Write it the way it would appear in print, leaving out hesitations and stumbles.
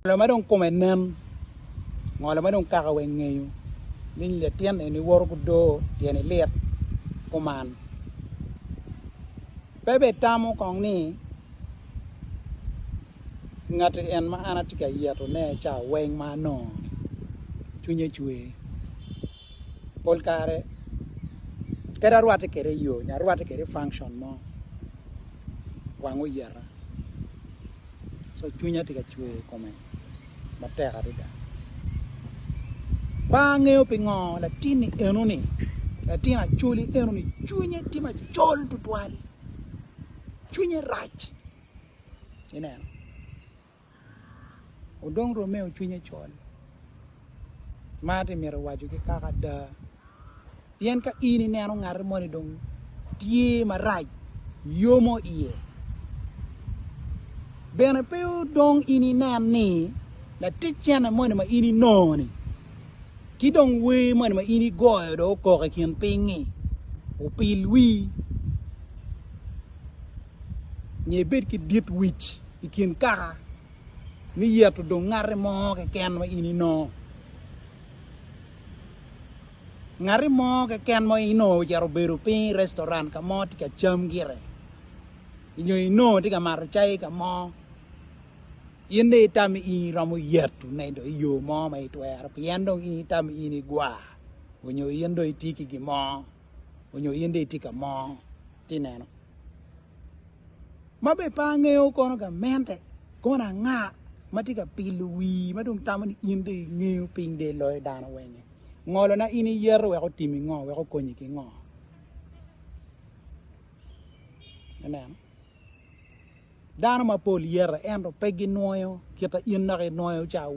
Ngolo madong komenen ngolo madong kakawengeyo nin le tien ni wor ku do tien liet kuman bebe tamo kong ni ngat en ma anatika yeto ne cha weng ma no chunye chwe polkare kera ruate kere yo nya ruate kere function mo wango yara so chunya tika chwe komen matera rida bangeo pingo la tini enuni la tina chuli enuni chunye tima chol tutwali chunye right ina Odong Remeo chunye chol mate mero waju ki kaka da yen ka ini neno ngar moni dong tie ma right yomo iye bene pe dong ini nan ni la tichana moni ma ini noni ki dong we moni ma ini goyo do ko ka kin pingi o pilwi nye bet ki dit wich ikin kaka ni yeto dong ngar mo ke ken ma ini no ngari mo ke ken mo ino jaro beru pin restaurant ka mo tika cham gire inyo ino tika mar chai ka mo yende tam I ramu yetu ne do yo mo mai twer piendo I tam ini gwa onyo yendo itiki gi mo onyo yende tika mo tineno mabe pa ngeo kono ga mente kona nga matika pilwi madung tamani inde ngeo ping de loy dana wenge ngolo na ini yer we ko timi ngo we ko konyi ki ngo anan dana ma pol yer endo pegi noyo kita inna ke noyo cha